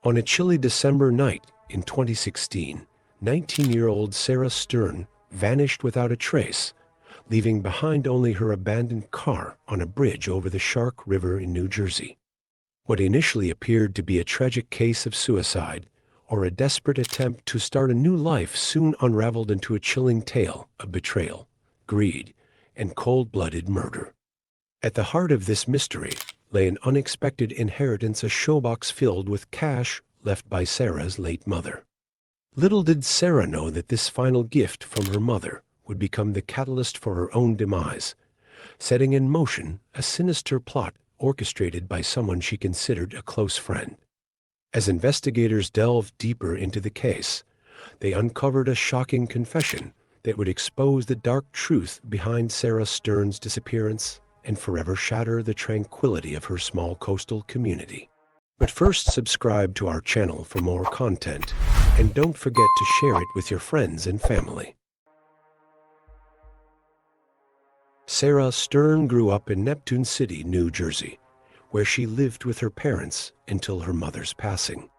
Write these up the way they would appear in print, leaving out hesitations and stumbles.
On a chilly December night in 2016, 19-year-old Sarah Stern vanished without a trace, leaving behind only her abandoned car on a bridge over the Shark River in New Jersey. What initially appeared to be a tragic case of suicide or a desperate attempt to start a new life soon unraveled into a chilling tale of betrayal, greed, and cold-blooded murder. At the heart of this mystery lay an unexpected inheritance, a showbox filled with cash left by Sarah's late mother. Little did Sarah know that this final gift from her mother would become the catalyst for her own demise, setting in motion a sinister plot orchestrated by someone she considered a close friend. As investigators delved deeper into the case, they uncovered a shocking confession that would expose the dark truth behind Sarah Stern's disappearance and forever shatter the tranquility of her small coastal community. But first, subscribe to our channel for more content, and don't forget to share it with your friends and family. Sarah Stern grew up in Neptune City, New Jersey, where she lived with her parents until her mother's passing.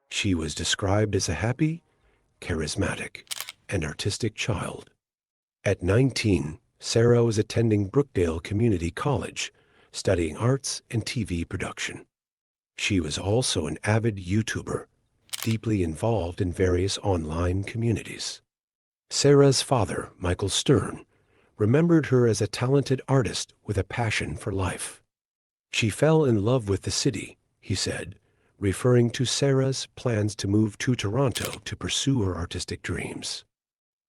She was described as a happy, charismatic, and artistic child. At 19, Sarah was attending Brookdale Community College, studying arts and TV production. She was also an avid YouTuber, deeply involved in various online communities. Sarah's father, Michael Stern, remembered her as a talented artist with a passion for life. She fell in love with the city, he said, referring to Sarah's plans to move to Toronto to pursue her artistic dreams.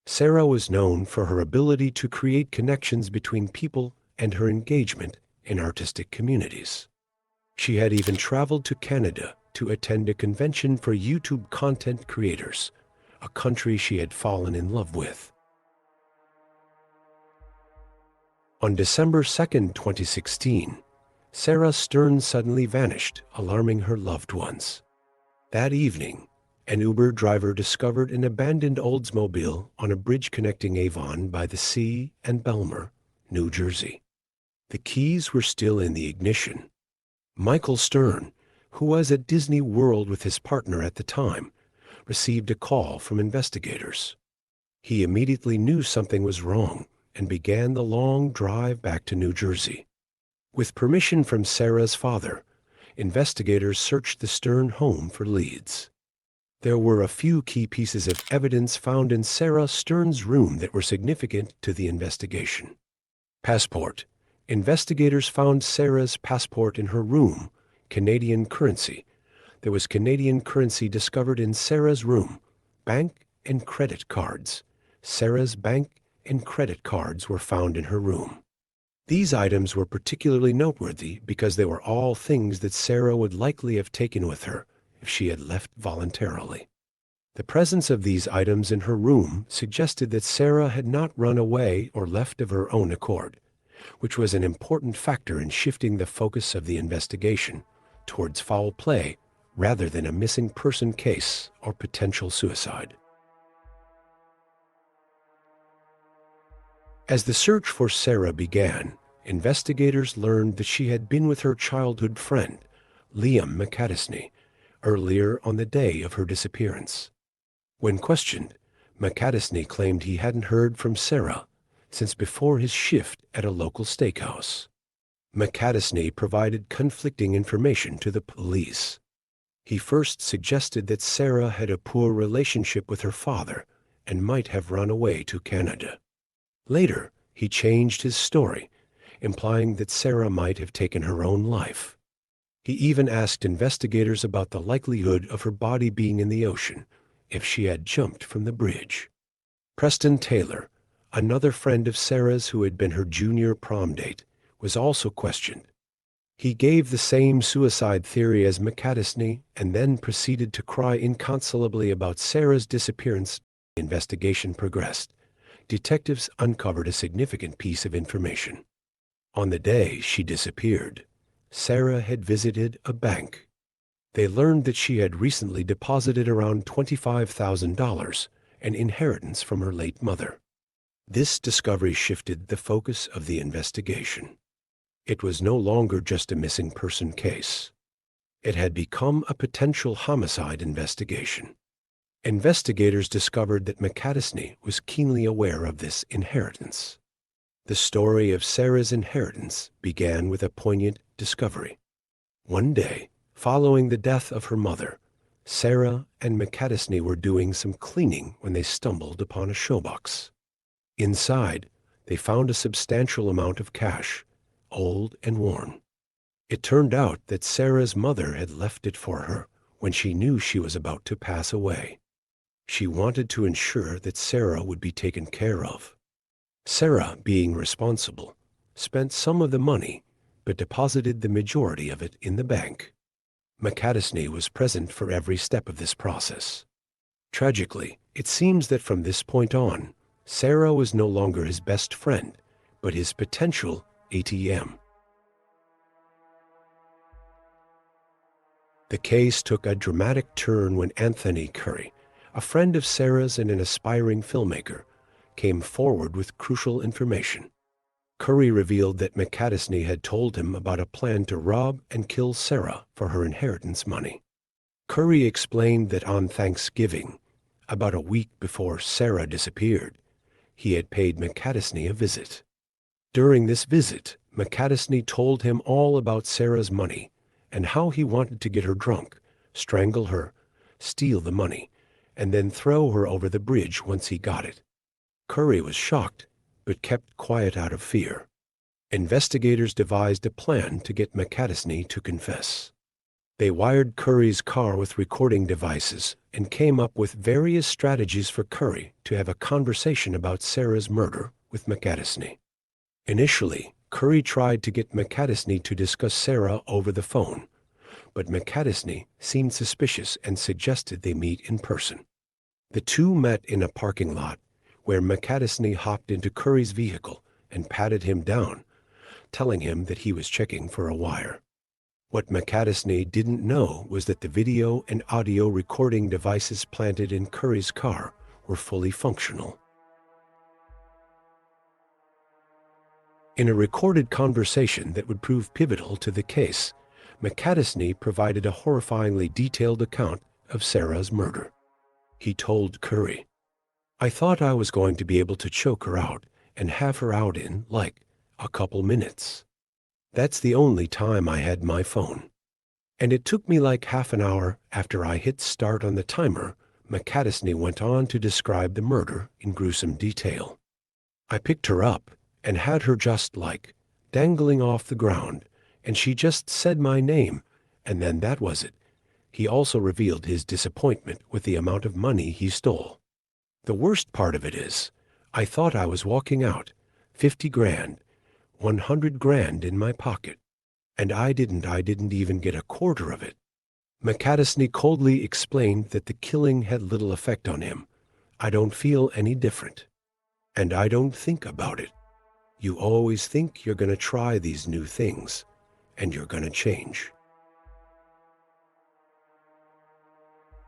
Sarah was known for her ability to create connections between people and her engagement in artistic communities. She had even traveled to Canada to attend a convention for YouTube content creators, a country she had fallen in love with. On December 2, 2016, Sarah Stern suddenly vanished, alarming her loved ones. That evening, an Uber driver discovered an abandoned Oldsmobile on a bridge connecting Avon by the Sea and Belmer, New Jersey. The keys were still in the ignition. Michael Stern, who was at Disney World with his partner at the time, received a call from investigators. He immediately knew something was wrong and began the long drive back to New Jersey. With permission from Sarah's father, investigators searched the Stern home for leads. There were a few key pieces of evidence found in Sarah Stern's room that were significant to the investigation. Passport. Investigators found Sarah's passport in her room, Canadian currency. There was Canadian currency discovered in Sarah's room, bank and credit cards. Sarah's bank and credit cards were found in her room. These items were particularly noteworthy because they were all things that Sarah would likely have taken with her if she had left voluntarily. The presence of these items in her room suggested that Sarah had not run away or left of her own accord, which was an important factor in shifting the focus of the investigation towards foul play rather than a missing person case or potential suicide. As the search for Sarah began, investigators learned that she had been with her childhood friend, Liam McAdesney, earlier on the day of her disappearance. When questioned, McAdesney claimed he hadn't heard from Sarah since before his shift at a local steakhouse. McAdesney provided conflicting information to the police. He first suggested that Sarah had a poor relationship with her father and might have run away to Canada. Later, he changed his story, implying that Sarah might have taken her own life. He even asked investigators about the likelihood of her body being in the ocean if she had jumped from the bridge. Preston Taylor, another friend of Sarah's who had been her junior prom date, was also questioned. He gave the same suicide theory as McAdesney and then proceeded to cry inconsolably about Sarah's disappearance. The investigation progressed. Detectives uncovered a significant piece of information. On the day she disappeared, Sarah had visited a bank. They learned that she had recently deposited around $25,000, an inheritance from her late mother. This discovery shifted the focus of the investigation. It was no longer just a missing person case. It had become a potential homicide investigation. Investigators discovered that McCadesney was keenly aware of this inheritance. The story of Sarah's inheritance began with a poignant discovery. One day, following the death of her mother, Sarah and McCadesney were doing some cleaning when they stumbled upon a showbox. Inside, they found a substantial amount of cash, old and worn. It turned out that Sarah's mother had left it for her when she knew she was about to pass away. She wanted to ensure that Sarah would be taken care of. Sarah, being responsible, spent some of the money, but deposited the majority of it in the bank. McCadesney was present for every step of this process. Tragically, it seems that from this point on, Sarah was no longer his best friend, but his potential ATM. The case took a dramatic turn when Anthony Curry, a friend of Sarah's and an aspiring filmmaker, came forward with crucial information. Curry revealed that McCadesney had told him about a plan to rob and kill Sarah for her inheritance money. Curry explained that on Thanksgiving, about a week before Sarah disappeared, he had paid McCadesney a visit. During this visit, McCadesney told him all about Sarah's money and how he wanted to get her drunk, strangle her, steal the money, and then throw her over the bridge once he got it. Curry was shocked, but kept quiet out of fear. Investigators devised a plan to get McCadesney to confess. They wired Curry's car with recording devices and came up with various strategies for Curry to have a conversation about Sarah's murder with McCadesney. Initially, Curry tried to get McCadesney to discuss Sarah over the phone, but McCadesney seemed suspicious and suggested they meet in person. The two met in a parking lot where McCadesney hopped into Curry's vehicle and patted him down, telling him that he was checking for a wire. What McCadesney didn't know was that the video and audio recording devices planted in Curry's car were fully functional. In a recorded conversation that would prove pivotal to the case, McCadesney provided a horrifyingly detailed account of Sarah's murder. He told Curry, "I thought I was going to be able to choke her out and have her out in, like, a couple minutes. That's the only time I had my phone. And it took me like half an hour after I hit start on the timer." McCadesney went on to describe the murder in gruesome detail. "I picked her up and had her just like dangling off the ground, and she just said my name, and then that was it." He also revealed his disappointment with the amount of money he stole. "The worst part of it is, I thought I was walking out, 50 grand, 100 grand in my pocket, and I didn't even get a quarter of it." McCadesney coldly explained that the killing had little effect on him. "I don't feel any different. And I don't think about it. You always think you're going to try these new things, and you're going to change."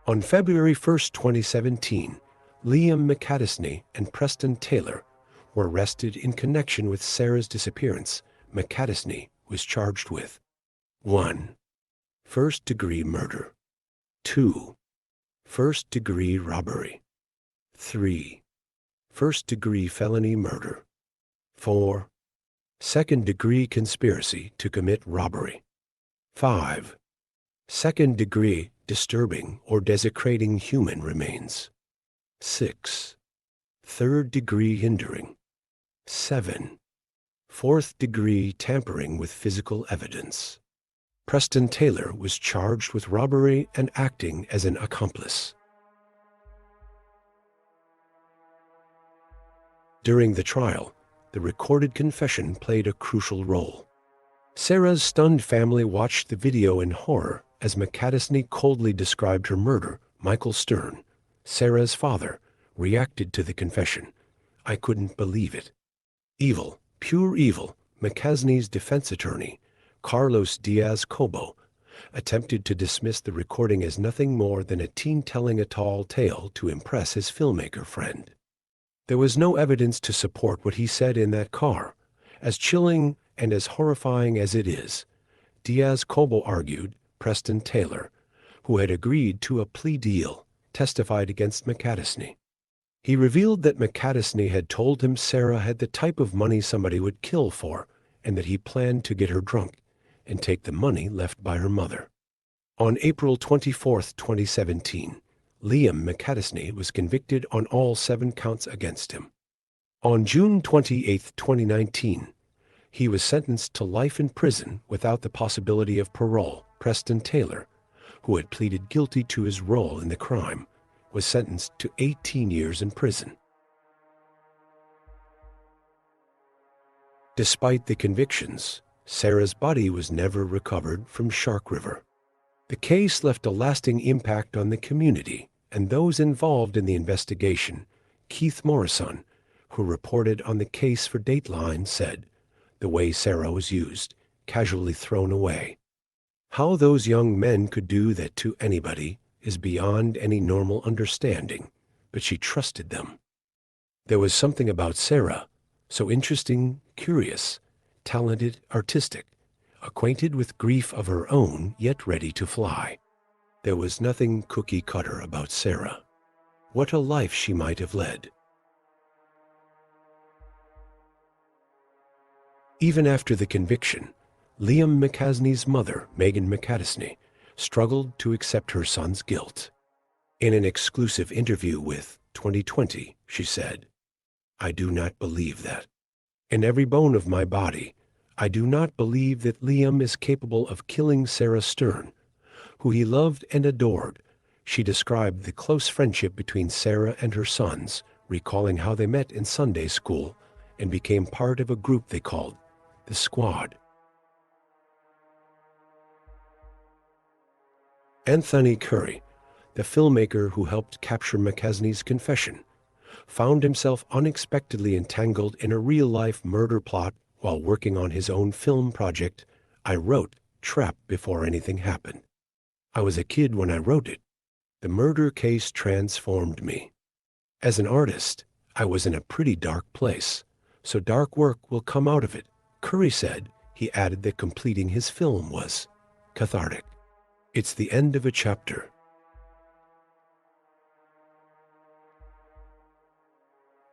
On February 1st, 2017, Liam McCadesney and Preston Taylor were arrested in connection with Sarah's disappearance. McCadesney was charged with 1. First-degree murder. 2. First-degree robbery. 3. First-degree felony murder. 4. Second-degree conspiracy to commit robbery. 5. Second-degree disturbing or desecrating human remains. 6. Third-degree hindering. 7. Fourth-degree tampering with physical evidence. Preston Taylor was charged with robbery and acting as an accomplice. During the trial, the recorded confession played a crucial role. Sarah's stunned family watched the video in horror as McCadesney coldly described her murder. Michael Stern, Sarah's father, reacted to the confession. "I couldn't believe it. Evil, pure evil." McCadesney's defense attorney, Carlos Diaz-Cobo, attempted to dismiss the recording as nothing more than a teen telling a tall tale to impress his filmmaker friend. There was no evidence to support what he said in that car. As chilling and as horrifying as it is, Diaz-Cobo argued, Preston Taylor, who had agreed to a plea deal, testified against McAdesney. He revealed that McAdesney had told him Sarah had the type of money somebody would kill for, and that he planned to get her drunk and take the money left by her mother. On April 24, 2017, Liam McAdesney was convicted on all 7 counts against him. On June 28, 2019, he was sentenced to life in prison without the possibility of parole. Preston Taylor, who had pleaded guilty to his role in the crime, was sentenced to 18 years in prison. Despite the convictions, Sarah's body was never recovered from Shark River. The case left a lasting impact on the community and those involved in the investigation. Keith Morrison, who reported on the case for Dateline, said, "The way Sarah was used, casually thrown away. How those young men could do that to anybody is beyond any normal understanding, but she trusted them. There was something about Sarah, so interesting, curious, talented, artistic, acquainted with grief of her own, yet ready to fly. There was nothing cookie-cutter about Sarah. What a life she might have led." Even after the conviction, Liam McAdesney's mother, Megan McAdesney, struggled to accept her son's guilt. In an exclusive interview with 2020, she said, "I do not believe that. In every bone of my body, I do not believe that Liam is capable of killing Sarah Stern, who he loved and adored." She described the close friendship between Sarah and her sons, recalling how they met in Sunday school and became part of a group they called the Squad. Anthony Curry, the filmmaker who helped capture McAdesney's confession, found himself unexpectedly entangled in a real-life murder plot while working on his own film project. "I wrote Trapped before anything happened. I was a kid when I wrote it. The murder case transformed me. As an artist, I was in a pretty dark place, so dark work will come out of it," Curry said. He added that completing his film was cathartic. "It's the end of a chapter."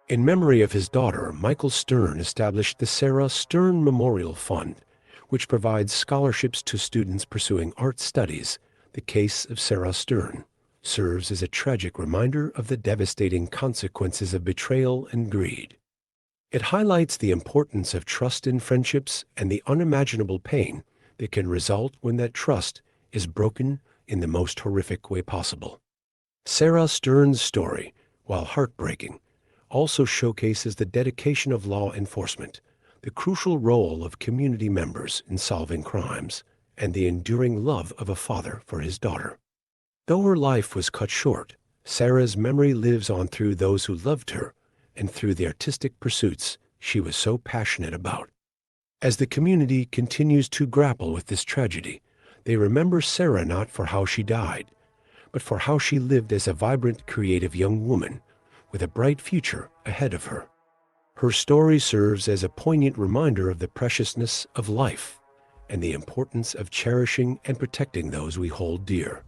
In memory of his daughter, Michael Stern established the Sarah Stern Memorial Fund, which provides scholarships to students pursuing art studies. The case of Sarah Stern serves as a tragic reminder of the devastating consequences of betrayal and greed. It highlights the importance of trust in friendships and the unimaginable pain that can result when that trust is broken in the most horrific way possible. Sarah Stern's story, while heartbreaking, also showcases the dedication of law enforcement, the crucial role of community members in solving crimes, and the enduring love of a father for his daughter. Though her life was cut short, Sarah's memory lives on through those who loved her and through the artistic pursuits she was so passionate about. As the community continues to grapple with this tragedy, they remember Sarah not for how she died, but for how she lived as a vibrant, creative young woman with a bright future ahead of her. Her story serves as a poignant reminder of the preciousness of life and the importance of cherishing and protecting those we hold dear.